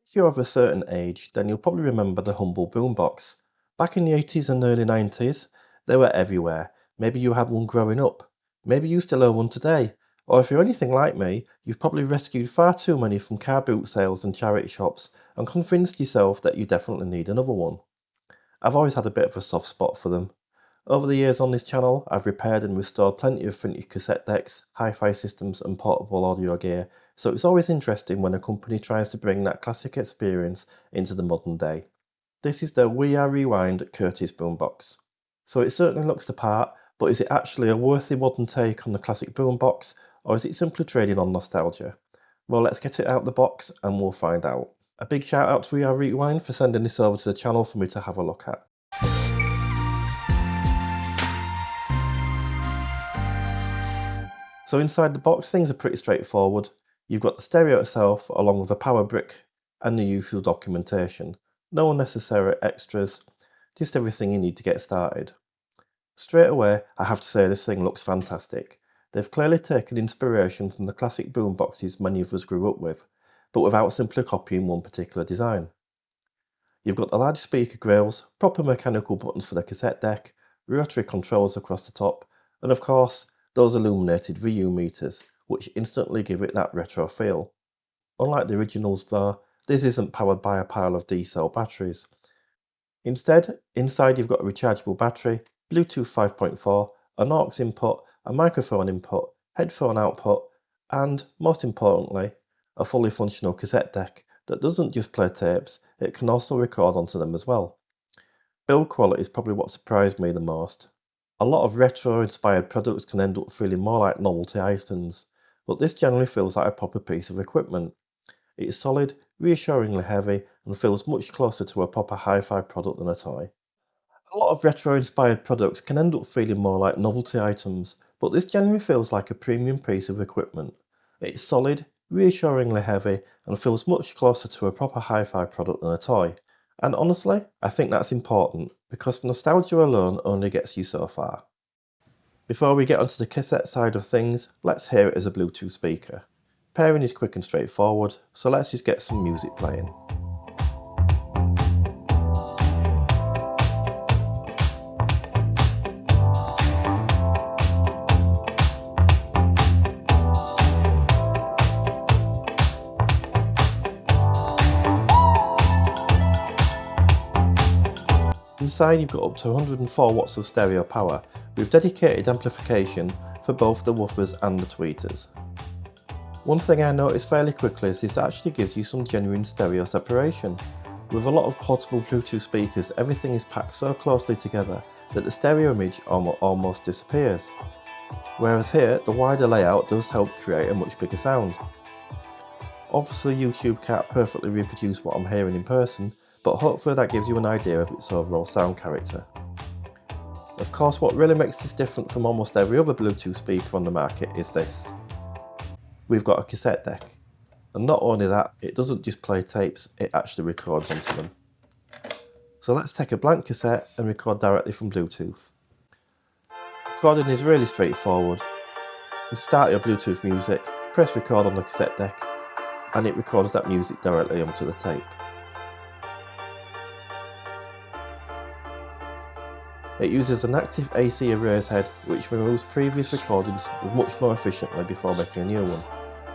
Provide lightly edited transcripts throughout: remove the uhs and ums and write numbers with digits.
If you're of a certain age, then you'll probably remember the humble boombox. Back in the 80s and early 90s, they were everywhere. Maybe you had one growing up. Maybe you still own one today. Or if you're anything like me, you've probably rescued far too many from car boot sales and charity shops and convinced yourself that you definitely need another one. I've always had a bit of a soft spot for them. Over the years on this channel, I've repaired and restored plenty of vintage cassette decks, hi-fi systems and portable audio gear, so it's always interesting when a company tries to bring that classic experience into the modern day. This is the We Are Rewind Curtis Boombox. So it certainly looks the part, but is it actually a worthy modern take on the classic boombox, or is it simply trading on nostalgia? Well, let's get it out the box and we'll find out. A big shout out to We Are Rewind for sending this over to the channel for me to have a look at. So inside the box, things are pretty straightforward. You've got the stereo itself along with a power brick and the usual documentation. No unnecessary extras, just everything you need to get started. Straight away, I have to say this thing looks fantastic. They've clearly taken inspiration from the classic boomboxes many of us grew up with, but without simply copying one particular design. You've got the large speaker grills, proper mechanical buttons for the cassette deck, rotary controls across the top, and of course, those illuminated VU meters, which instantly give it that retro feel. Unlike the originals though, this isn't powered by a pile of D-cell batteries. Instead, inside you've got a rechargeable battery, Bluetooth 5.4, an aux input, a microphone input, headphone output, and, most importantly, a fully functional cassette deck that doesn't just play tapes, it can also record onto them as well. Build quality is probably what surprised me the most. A lot of retro-inspired products can end up feeling more like novelty items, but this generally feels like a proper piece of equipment. It's solid, reassuringly heavy, and feels much closer to a proper hi-fi product than a toy. A lot of retro-inspired products can end up feeling more like novelty items, but this generally feels like a premium piece of equipment. It's solid, reassuringly heavy, and feels much closer to a proper hi-fi product than a toy. And honestly, I think that's important, because nostalgia alone only gets you so far. Before we get onto the cassette side of things, let's hear it as a Bluetooth speaker. Pairing is quick and straightforward, so let's just get some music playing. Inside you've got up to 104 watts of stereo power, with dedicated amplification for both the woofers and the tweeters. One thing I noticed fairly quickly is this actually gives you some genuine stereo separation. With a lot of portable Bluetooth speakers, everything is packed so closely together that the stereo image almost disappears. Whereas here, the wider layout does help create a much bigger sound. Obviously YouTube can't perfectly reproduce what I'm hearing in person, but hopefully that gives you an idea of its overall sound character. Of course, what really makes this different from almost every other Bluetooth speaker on the market is this. We've got a cassette deck. And not only that, it doesn't just play tapes, it actually records onto them. So let's take a blank cassette and record directly from Bluetooth. Recording is really straightforward. You start your Bluetooth music, press record on the cassette deck, and it records that music directly onto the tape. It uses an active AC erase head which removes previous recordings much more efficiently before making a new one,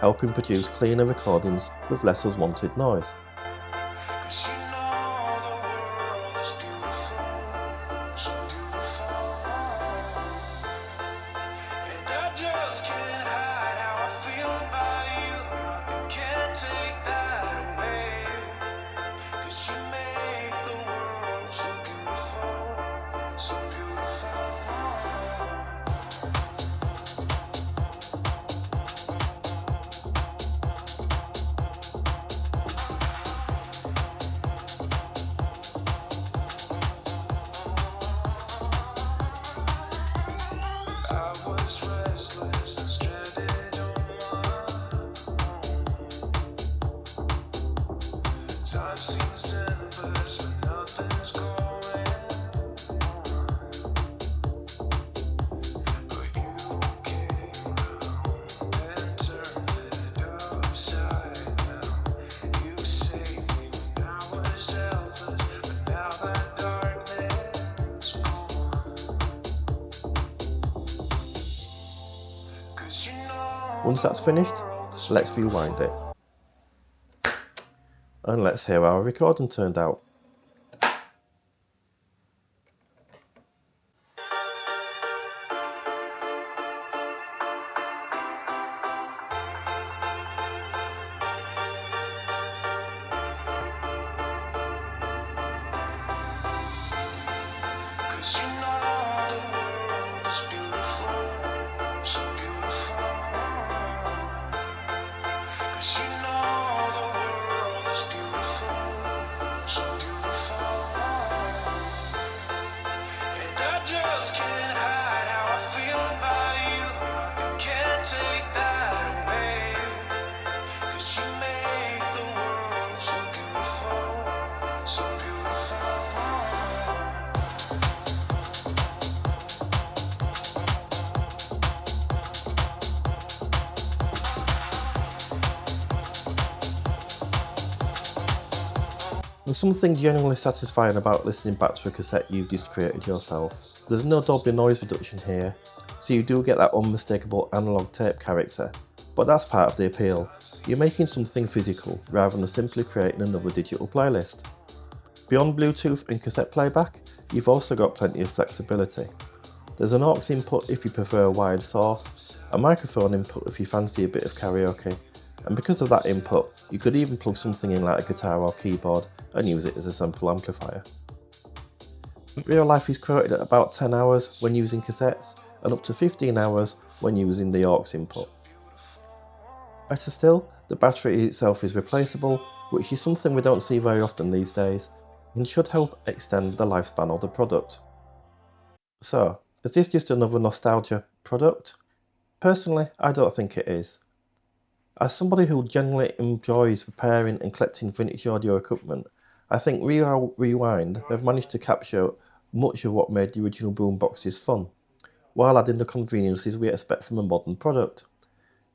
helping produce cleaner recordings with less unwanted noise. Once that's finished, let's rewind it. And let's hear how our recording turned out. There's something genuinely satisfying about listening back to a cassette you've just created yourself. There's no Dolby noise reduction here, so you do get that unmistakable analog tape character, but that's part of the appeal. You're making something physical rather than simply creating another digital playlist. Beyond Bluetooth and cassette playback, you've also got plenty of flexibility. There's an aux input if you prefer a wired source, a microphone input if you fancy a bit of karaoke, and because of that input, you could even plug something in like a guitar or keyboard and use it as a sample amplifier. Real life is quoted at about 10 hours when using cassettes and up to 15 hours when using the aux input. Better still, the battery itself is replaceable, which is something we don't see very often these days, and should help extend the lifespan of the product. So, is this just another nostalgia product? Personally, I don't think it is. As somebody who generally enjoys repairing and collecting vintage audio equipment, I think Rewind have managed to capture much of what made the original boomboxes fun, while adding the conveniences we expect from a modern product.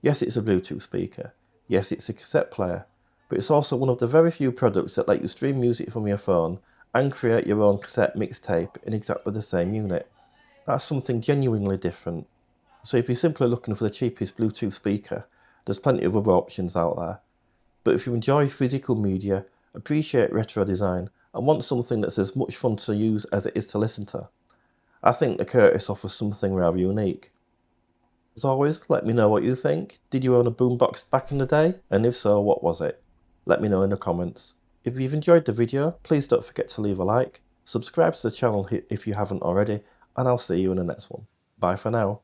Yes, it's a Bluetooth speaker, yes, it's a cassette player, but it's also one of the very few products that let you stream music from your phone and create your own cassette mixtape in exactly the same unit. That's something genuinely different. So if you're simply looking for the cheapest Bluetooth speaker, there's plenty of other options out there. But if you enjoy physical media, appreciate retro design, and want something that's as much fun to use as it is to listen to, I think the Curtis offers something rather unique. As always, let me know what you think. Did you own a boombox back in the day? And if so, what was it? Let me know in the comments. If you've enjoyed the video, please don't forget to leave a like, subscribe to the channel if you haven't already, and I'll see you in the next one. Bye for now.